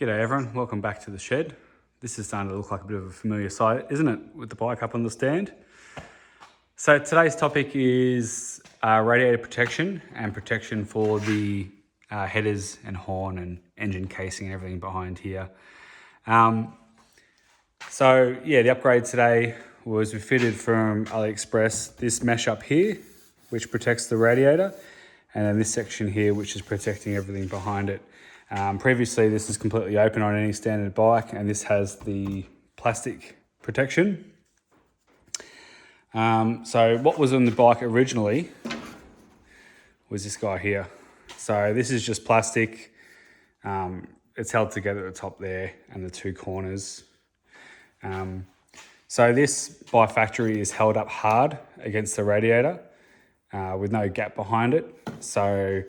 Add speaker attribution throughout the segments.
Speaker 1: G'day everyone, welcome back to the shed. This is starting to look like a bit of a familiar sight, isn't it, with the bike up on the stand? So today's topic is radiator protection and protection for the headers and horn and engine casing and everything behind here. The upgrade today was we fitted from AliExpress this mesh up here, which protects the radiator, and then this section here, which is protecting everything behind it. Previously, this is completely open on any standard bike, and this has the plastic protection. So what was on the bike originally was this guy here. So this is just plastic. It's held together at the top there and the two corners. So this by factory is held up hard against the radiator with no gap behind it. So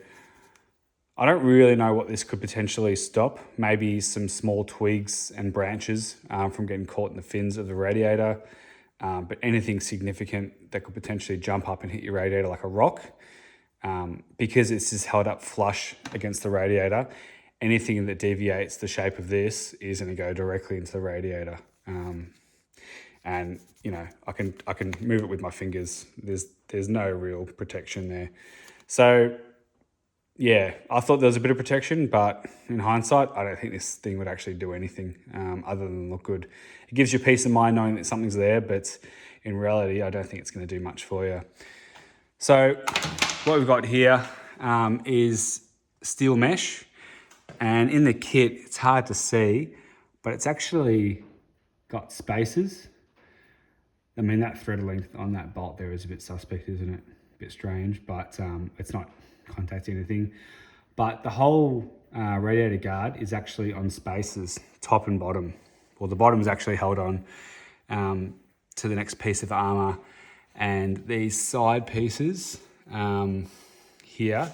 Speaker 1: I don't really know what this could potentially stop. Maybe some small twigs and branches from getting caught in the fins of the radiator. But anything significant that could potentially jump up and hit your radiator like a rock. Because this is held up flush against the radiator, anything that deviates the shape of this is going to go directly into the radiator. And you know, I can move it with my fingers. There's no real protection there. So yeah, I thought there was a bit of protection, but in hindsight, I don't think this thing would actually do anything other than look good. It gives you peace of mind knowing that something's there, but in reality, I don't think it's going to do much for you. So what we've got here is steel mesh, and in the kit, it's hard to see, but it's actually got spaces. I mean, that thread length on that bolt there is a bit suspect, isn't it? A bit strange, but it's not contacting anything. But the whole radiator guard is actually on spaces, top and bottom. Well, the bottom is actually held on to the next piece of armor, and these side pieces here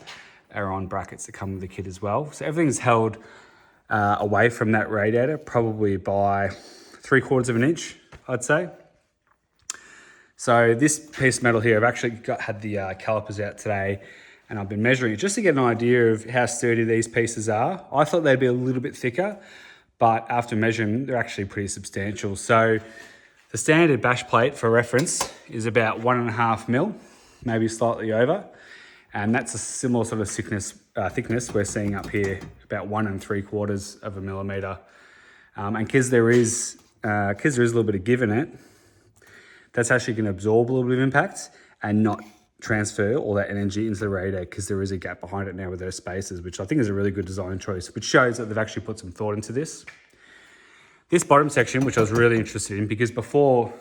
Speaker 1: are on brackets that come with the kit as well. So everything's held away from that radiator, probably by 3/4 of an inch, I'd say. So this piece of metal here, I've actually had the calipers out today, and I've been measuring it just to get an idea of how sturdy these pieces are. I thought they'd be a little bit thicker, but after measuring, they're actually pretty substantial. So the standard bash plate, for reference, is about 1.5 mil, maybe slightly over. And that's a similar sort of thickness we're seeing up here, about 1 3/4 of a millimeter. And because there is a little bit of give in it, that's actually going to absorb a little bit of impact and not transfer all that energy into the radiator, because there is a gap behind it now with those spaces, which I think is a really good design choice, which shows that they've actually put some thought into this. This bottom section, which I was really interested in, because before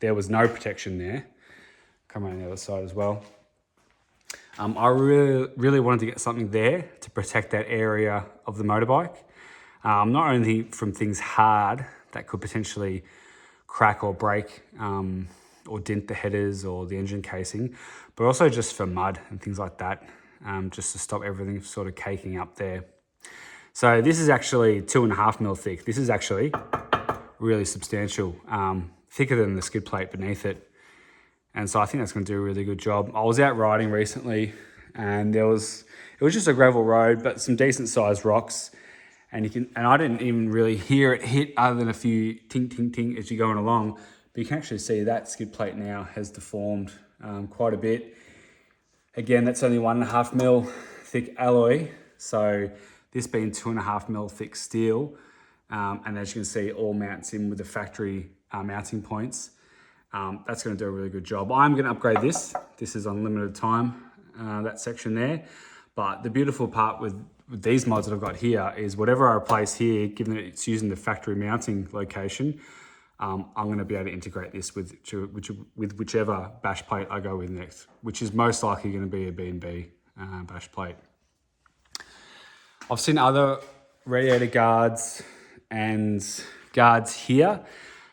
Speaker 1: there was no protection there, come around the other side as well. I really wanted to get something there to protect that area of the motorbike, not only from things hard that could potentially crack or break or dent the headers or the engine casing, but also just for mud and things like that, just to stop everything sort of caking up there. So this is actually 2.5 mil thick. This is actually really substantial, thicker than the skid plate beneath it. And so I think that's going to do a really good job. I was out riding recently, and it was just a gravel road, but some decent sized rocks. And I didn't even really hear it hit other than a few ting, ting, ting as you're going along. But you can actually see that skid plate now has deformed quite a bit. Again, that's only 1.5 mil thick alloy. So this being 2.5 mil thick steel. And as you can see, all mounts in with the factory mounting points. That's going to do a really good job. I'm going to upgrade this. This is on limited time, that section there. But the beautiful part with these mods that I've got here is whatever I replace here, given that it's using the factory mounting location, I'm going to be able to integrate this with whichever bash plate I go with next, which is most likely going to be a B&B bash plate. I've seen other radiator guards and guards here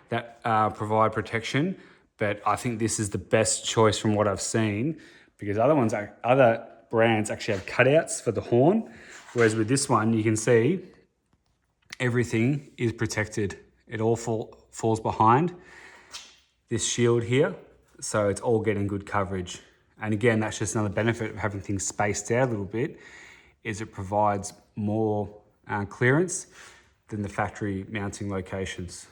Speaker 1: that provide protection, but I think this is the best choice from what I've seen, because other brands actually have cutouts for the horn, whereas with this one, you can see everything is protected. It all falls behind this shield here, so it's all getting good coverage. And again, that's just another benefit of having things spaced out a little bit, is it provides more clearance than the factory mounting locations.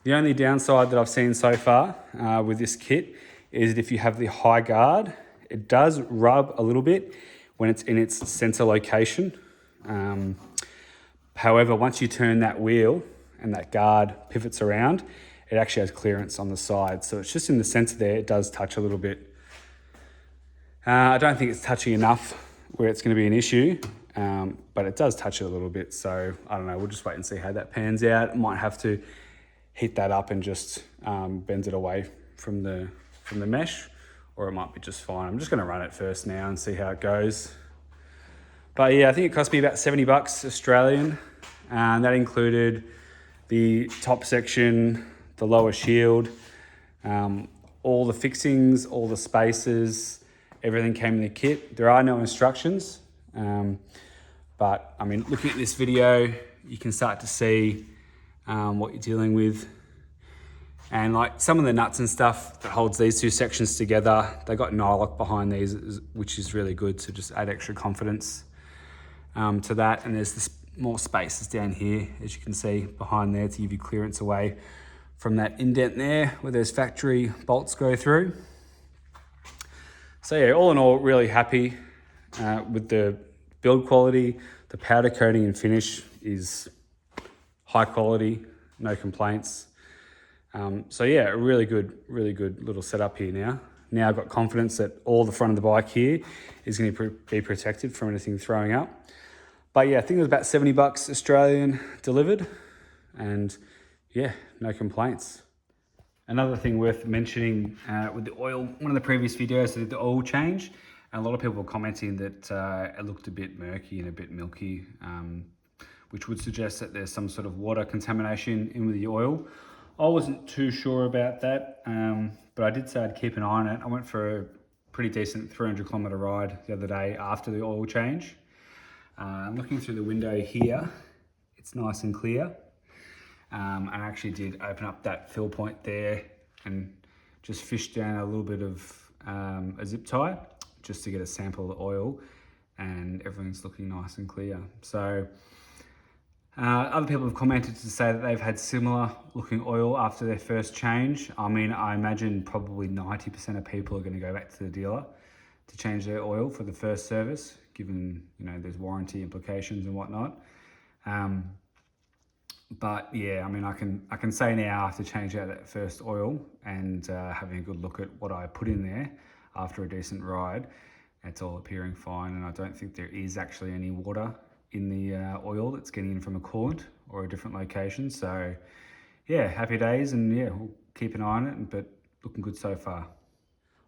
Speaker 1: The only downside that I've seen so far with this kit is that if you have the high guard, it does rub a little bit when it's in its center location. However, once you turn that wheel and that guard pivots around, it actually has clearance on the side. So it's just in the center there, it does touch a little bit. I don't think it's touching enough where it's going to be an issue, but it does touch it a little bit. So I don't know, we'll just wait and see how that pans out. Might have to heat that up and just bend it away from the mesh, or it might be just fine. I'm just going to run it first now and see how it goes. But yeah, I think it cost me about 70 bucks Australian, and that included the top section, the lower shield, all the fixings, all the spacers, everything came in the kit. There are no instructions, but I mean, looking at this video, you can start to see what you're dealing with. And like some of the nuts and stuff that holds these two sections together, they got nylock behind these, which is really good to just add extra confidence to that. And there's this more spaces down here, as you can see behind there, to give you clearance away from that indent there where those factory bolts go through. So yeah, all in all, really happy with the build quality. The powder coating and finish is high quality, no complaints. So yeah, a really good little setup here now. Now I've got confidence that all the front of the bike here is going to be protected from anything throwing up. But yeah, I think it was about 70 bucks Australian delivered, and yeah, no complaints. Another thing worth mentioning with the oil, one of the previous videos I did the oil change, and a lot of people were commenting that it looked a bit murky and a bit milky, which would suggest that there's some sort of water contamination in with the oil. I wasn't too sure about that, but I did say I'd keep an eye on it. I went for a pretty decent 300-kilometer ride the other day after the oil change. I'm looking through the window here. It's nice and clear. I actually did open up that fill point there and just fished down a little bit of a zip tie just to get a sample of the oil, and everything's looking nice and clear. So other people have commented to say that they've had similar looking oil after their first change. I mean, I imagine probably 90% of people are going to go back to the dealer to change their oil for the first service, given, you know, there's warranty implications and whatnot. But yeah, I mean, I can say now after changing out that first oil and having a good look at what I put in there after a decent ride, it's all appearing fine, and I don't think there is actually any water in the oil that's getting in from a coolant or a different location. So yeah, happy days, and yeah, we'll keep an eye on it, but looking good so far.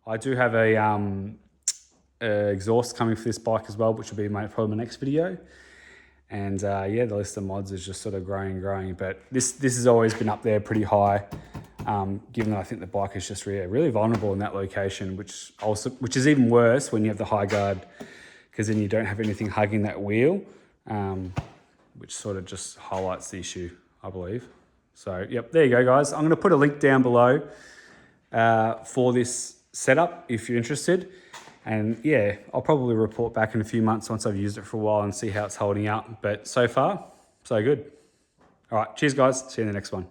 Speaker 1: I do have a exhaust coming for this bike as well, which will be probably my next video. And yeah, the list of mods is just sort of growing, but this has always been up there pretty high, given that I think the bike is just really vulnerable in that location, which is even worse when you have the high guard, because then you don't have anything hugging that wheel, which sort of just highlights the issue, I believe. So yep, there you go, guys. I'm going to put a link down below for this setup if you're interested. And yeah, I'll probably report back in a few months once I've used it for a while and see how it's holding up. But so far, so good. All right, cheers guys. See you in the next one.